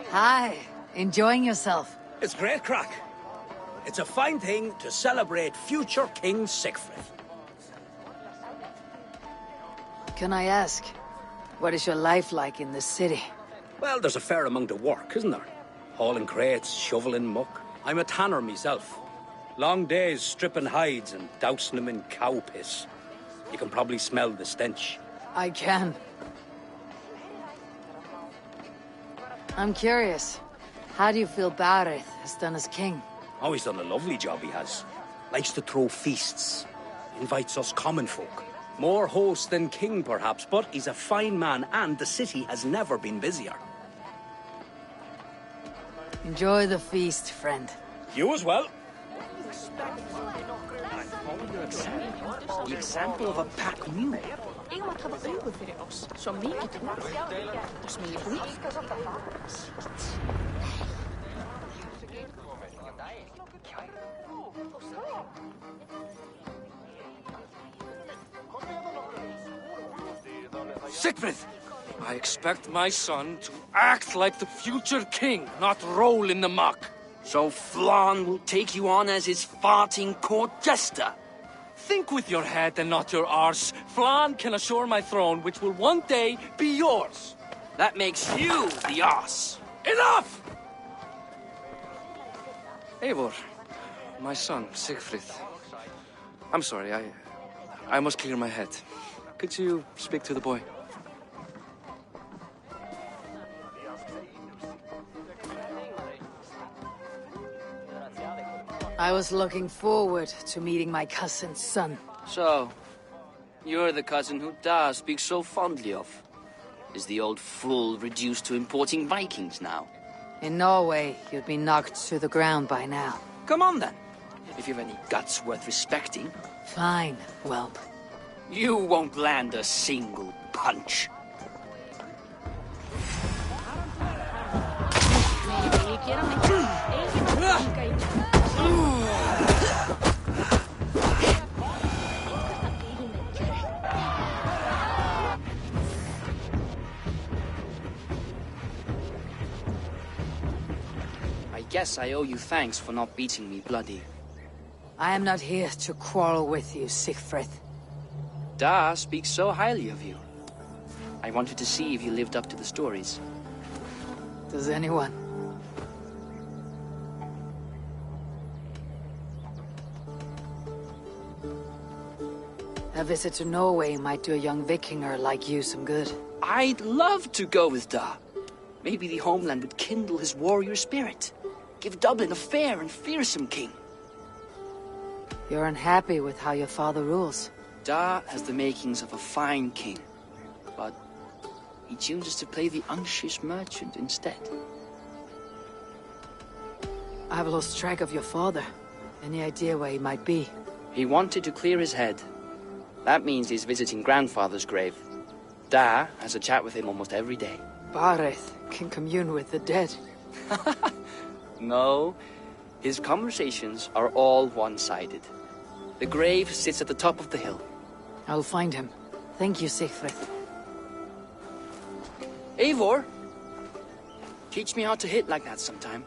Hi, enjoying yourself? It's great crack. It's a fine thing to celebrate future King Siegfried. Can I ask, what is your life like in the city? Well, there's a fair amount of work, isn't there? Hauling crates, shoveling muck. I'm a tanner myself. Long days stripping hides and dousing them in cow piss. You can probably smell the stench. I can. I'm curious. How do you feel Barith has done as king? Oh, he's done a lovely job, he has. Likes to throw feasts. Invites us common folk. More host than king, perhaps, but he's a fine man, and the city has never been busier. Enjoy the feast, friend. You as well. The example of a pack mule. Iemand had ogen voor ons. Zo mikið húr. Dat is meer húr. Siegfried! I expect my son to act like the future king, not roll in the muck. So Flann will take you on as his farting court jester? Think with your head and not your arse. Flann can assure my throne, which will one day be yours. That makes you the arse. Enough! Eivor, my son, Siegfried. I'm sorry, I must clear my head. Could you speak to the boy? I was looking forward to meeting my cousin's son. So, you're the cousin who Da speaks so fondly of. Is the old fool reduced to importing Vikings now? In Norway, you'd be knocked to the ground by now. Come on then, if you've any guts worth respecting. Fine, whelp. You won't land a single punch. I guess I owe you thanks for not beating me bloody. I am not here to quarrel with you, Siegfried. Da speaks so highly of you. I wanted to see if you lived up to the stories. Does anyone? A visit to Norway might do a young Vikinger like you some good. I'd love to go with Da. Maybe the homeland would kindle his warrior spirit. Give Dublin a fair and fearsome king. You're unhappy with how your father rules. Da has the makings of a fine king, but he chooses to play the unctuous merchant instead. I've lost track of your father. Any idea where he might be? He wanted to clear his head. That means he's visiting grandfather's grave. Da has a chat with him almost every day. Bareth can commune with the dead. No, his conversations are all one-sided. The grave sits at the top of the hill. I'll find him. Thank you, Siegfried. Eivor, teach me how to hit like that sometime.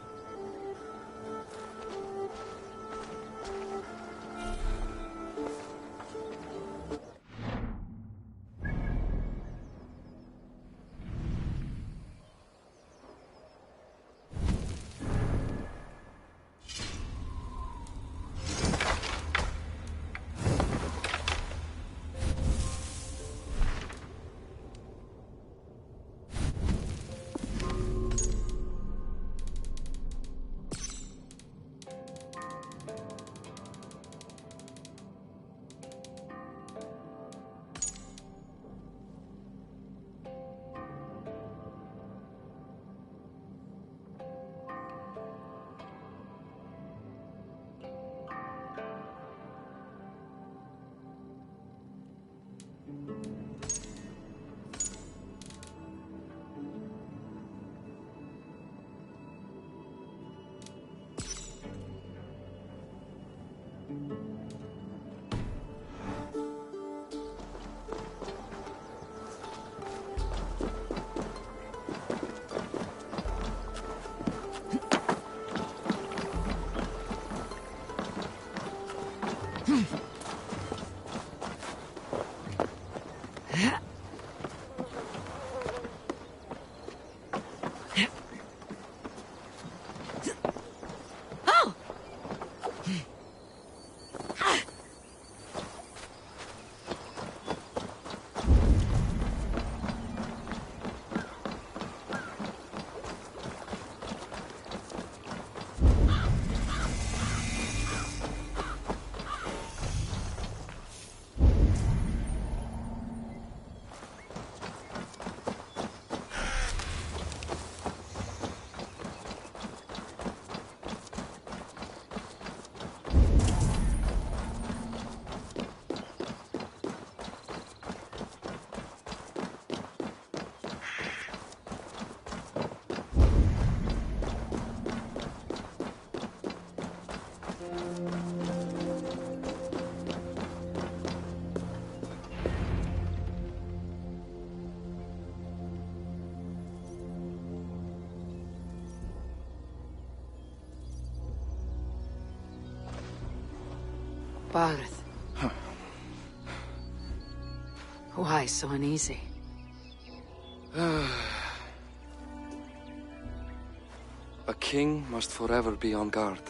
Barth. Why so uneasy? A king must forever be on guard.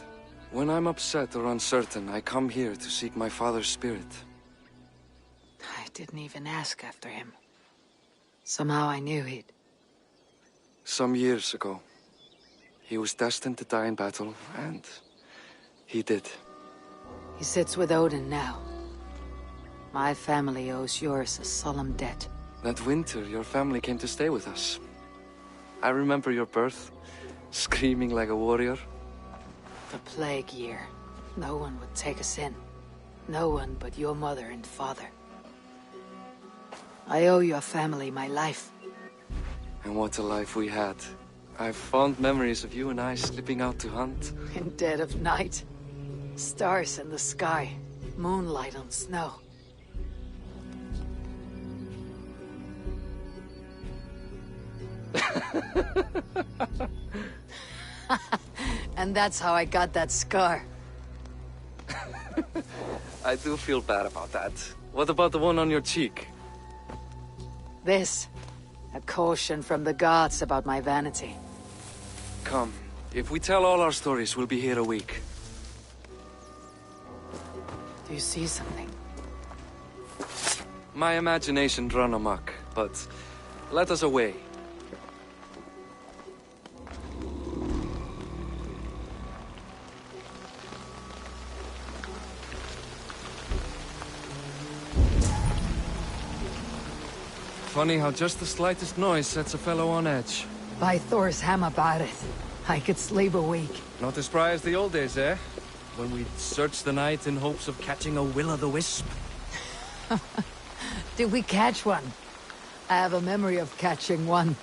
When I'm upset or uncertain, I come here to seek my father's spirit. I didn't even ask after him. Somehow I knew he'd... Some years ago, he was destined to die in battle, and he did. He sits with Odin now. My family owes yours a solemn debt. That winter, your family came to stay with us. I remember your birth, screaming like a warrior. The plague year. No one would take us in. No one but your mother and father. I owe your family my life. And what a life we had. I've fond memories of you and I slipping out to hunt. In dead of night. Stars in the sky. Moonlight on snow. And that's how I got that scar. I do feel bad about that. What about the one on your cheek? This. A caution from the gods about my vanity. Come. If we tell all our stories, we'll be here a week. Do you see something? My imagination run amok, but let us away. Funny how just the slightest noise sets a fellow on edge. By Thor's hammer, Barith. I could sleep a week. Not as spry as the old days, eh? When we'd search the night in hopes of catching a will-o'-the-wisp. Did we catch one? I have a memory of catching one.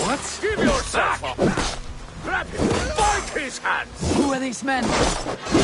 What? Give yourself up! Grab him! Bite his hands! Who are these men? Bastards!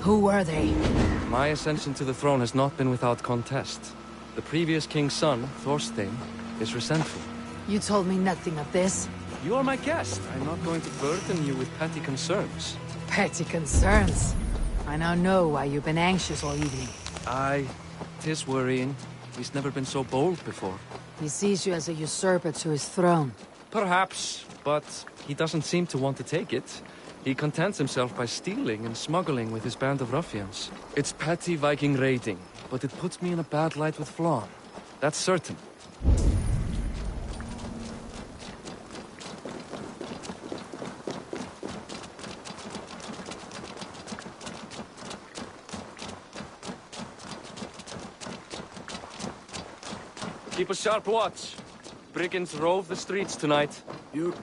Who were they? My ascension to the throne has not been without contest. The previous king's son, Thorstein, is resentful. You told me nothing of this. You are my guest. I'm not going to burden you with petty concerns. Petty concerns. I now know why you've been anxious all evening. Aye, 'tis worrying. He's never been so bold before. He sees you as a usurper to his throne. Perhaps, but he doesn't seem to want to take it. He contents himself by stealing and smuggling with his band of ruffians. It's petty Viking raiding, but it puts me in a bad light with Flann. That's certain. Keep a sharp watch. Brigands rove the streets tonight. You...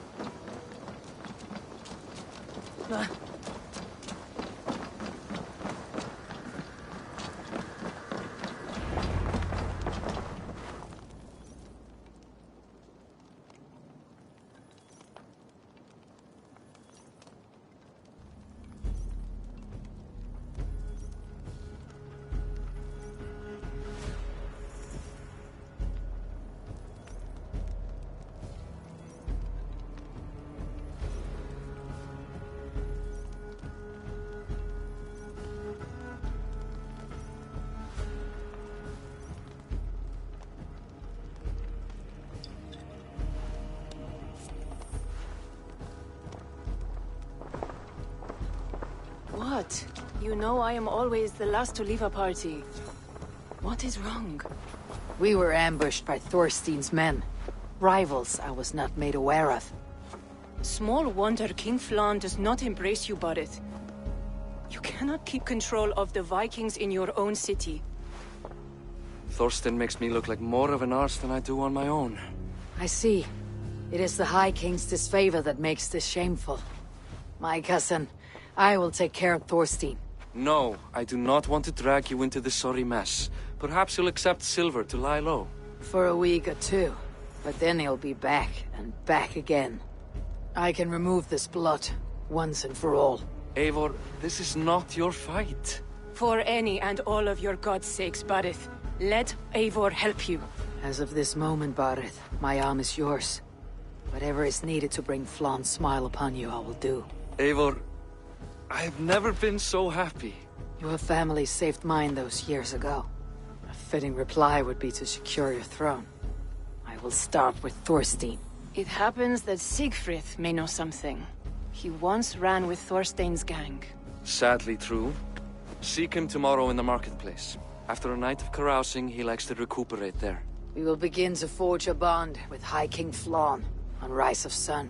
What? You know I am always the last to leave a party. What is wrong? We were ambushed by Thorstein's men. Rivals I was not made aware of. Small wonder King Flann does not embrace you, Barrett. You cannot keep control of the Vikings in your own city. Thorstein makes me look like more of an arse than I do on my own. I see. It is the High King's disfavor that makes this shameful. My cousin, I will take care of Thorstein. No, I do not want to drag you into this sorry mess. Perhaps you'll accept silver to lie low. For a week or two. But then he'll be back, and back again. I can remove this blot, once and for all. Eivor, this is not your fight. For any and all of your gods' sakes, Barrett, let Eivor help you. As of this moment, Barrett, my arm is yours. Whatever is needed to bring Flann's smile upon you, I will do. Eivor, I've never been so happy. Your family saved mine those years ago. A fitting reply would be to secure your throne. I will start with Thorstein. It happens that Siegfried may know something. He once ran with Thorstein's gang. Sadly true. Seek him tomorrow in the marketplace. After a night of carousing, he likes to recuperate there. We will begin to forge a bond with High King Flann on Rise of Sun.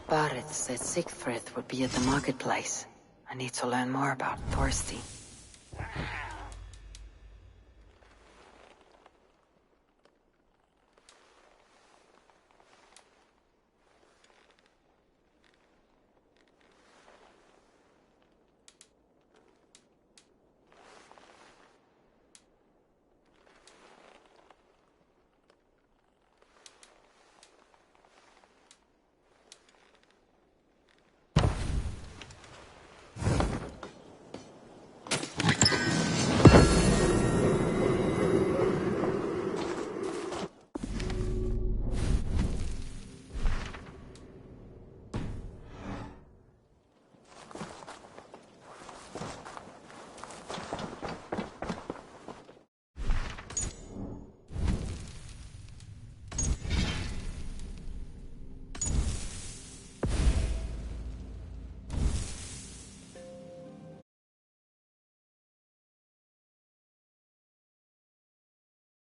Barrett said Siegfried would be at the marketplace. I need to learn more about Thorstein.